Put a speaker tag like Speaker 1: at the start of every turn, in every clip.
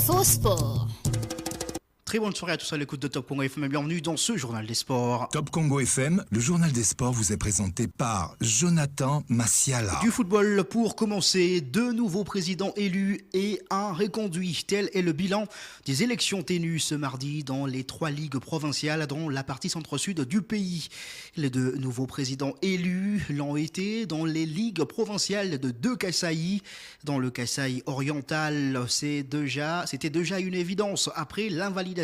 Speaker 1: Info Sport.
Speaker 2: Très bonne soirée à tous à l'écoute de Top Congo FM et bienvenue dans ce journal des sports.
Speaker 3: Top Congo FM, le journal des sports vous est présenté par Jonathan Massiala.
Speaker 2: Du football pour commencer, 2 nouveaux présidents élus et un reconduit. Tel est le bilan des élections tenues ce mardi dans les 3 ligues provinciales dans la partie centre-sud du pays. Les 2 nouveaux présidents élus l'ont été dans les ligues provinciales de 2 Kasaï. Dans le Kasaï oriental, c'était déjà une évidence après l'invalidation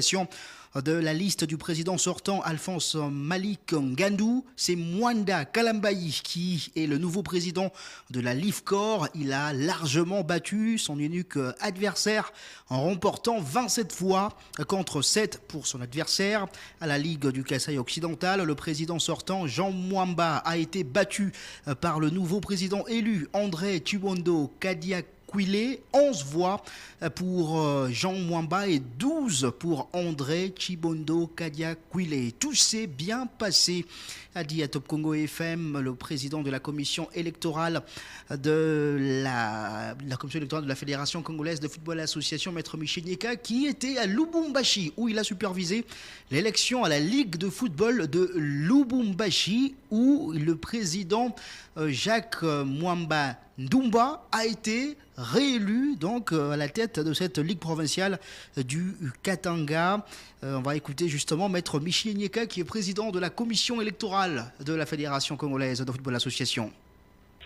Speaker 2: de la liste du président sortant Alphonse Malik Ngandou. C'est Mwanda Kalambayi qui est le nouveau président de la LIFCOR. Il a largement battu son unique adversaire en remportant 27 voix contre 7 pour son adversaire. À la Ligue du Kasaï occidental, le président sortant Jean Mwamba a été battu par le nouveau président élu André Chibondo Kadiak. 11 voix pour Jean Mwamba et 12 pour André Chibondo Kadiakwile. Tout s'est bien passé, a dit à Top Congo FM le président de la commission électorale de la commission électorale de la Fédération congolaise de football association, Maître Michel Nyeka, qui était à Lubumbashi où il a supervisé l'élection à la Ligue de football de Lubumbashi où le président Jacques Mwamba Ndumba a été réélu donc à la tête de cette ligue provinciale du Katanga. On va écouter justement Maître Michel Nyeka qui est président de la commission électorale de la Fédération congolaise de football association.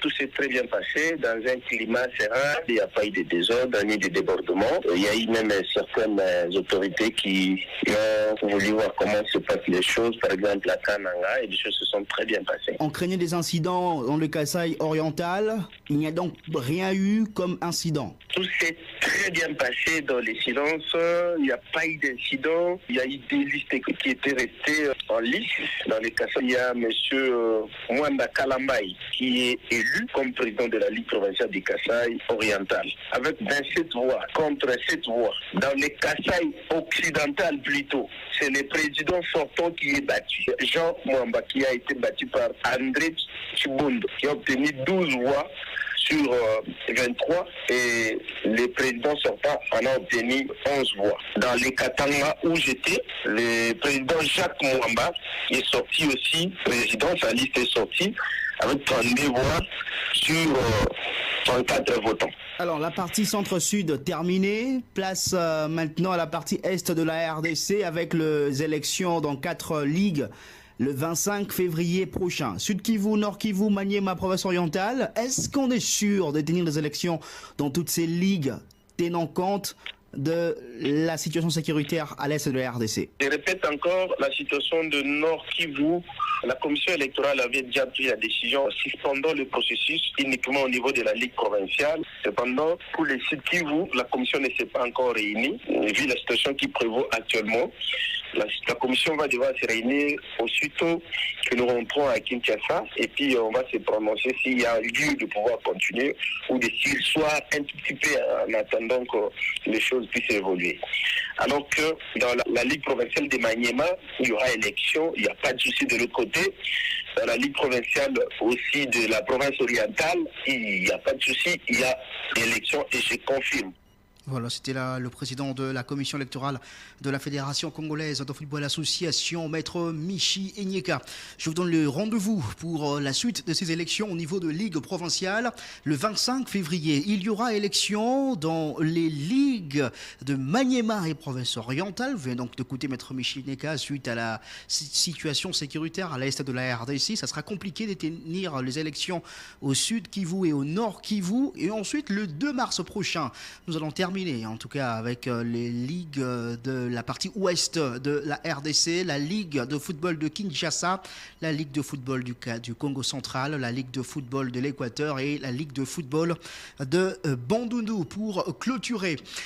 Speaker 4: Tout s'est très bien passé dans un climat serein. Il n'y a pas eu de désordre ni de débordement. Il y a eu même certaines autorités qui ont voulu voir comment se passent les choses, par exemple à Kananga, et les choses se sont très bien passées.
Speaker 2: On craignait des incidents dans le Kasaï oriental. Il n'y a donc rien eu comme incident.
Speaker 4: Tout s'est très bien passé dans les silences. Il n'y a pas eu d'incident. Il y a eu des listes qui étaient restées en lice. Dans les Kasaï, il y a M. Mwanda Kalambayi qui est élu comme président de la Ligue provinciale du Kasaï oriental, avec 27 voix contre 7 voix. Dans les Kasaï occidental plutôt, c'est le président sortant qui est battu. Jean Mwamba qui a été battu par André Chibondo qui a obtenu 12 voix sur 23 et le président sortant en a obtenu 11 voix. Dans les Katanga où j'étais, le président Jacques Mwamba est sorti aussi, président, sa liste est sortie avec 32 voix sur 34 votants.
Speaker 2: Alors la partie centre-sud terminée, place maintenant à la partie est de la RDC avec les élections dans 4 ligues le 25 février prochain. Sud Kivu, Nord Kivu, Maniema, province orientale. Est-ce qu'on est sûr de tenir des élections dans toutes ces ligues tenant compte de la situation sécuritaire à l'est de la RDC?
Speaker 4: Je répète encore, la situation de Nord Kivu, la commission électorale avait déjà pris la décision suspendant le processus uniquement au niveau de la Ligue provinciale. Cependant, pour les Sud Kivu, la commission ne s'est pas encore réunie, vu la situation qui prévaut actuellement. La commission va devoir se réunir aussitôt que nous rentrons à Kinshasa et puis on va se prononcer s'il y a lieu de pouvoir continuer ou de s'il soit un tout petit peu en attendant que les choses puissent évoluer. Alors que dans la Ligue provinciale de Maniema, il y aura élection, il n'y a pas de souci de l'autre côté. Dans la Ligue provinciale aussi de la province orientale, il n'y a pas de souci, il y a élection et je confirme.
Speaker 2: Voilà, c'était là le président de la commission électorale de la Fédération congolaise de football association, Maître Michi Nyeka. Je vous donne le rendez-vous pour la suite de ces élections au niveau de Ligue provinciale. Le 25 février, il y aura élection dans les ligues de Maniema et province orientale. Vous venez donc d'écouter Maître Michi Nyeka suite à la situation sécuritaire à l'est de la RDC. Ça sera compliqué de tenir les élections au sud Kivu et au nord Kivu. Et ensuite, le 2 mars prochain, nous allons terminer en tout cas avec les ligues de la partie ouest de la RDC, la Ligue de football de Kinshasa, la Ligue de football du Congo central, la Ligue de football de l'Équateur et la Ligue de football de Bandundu pour clôturer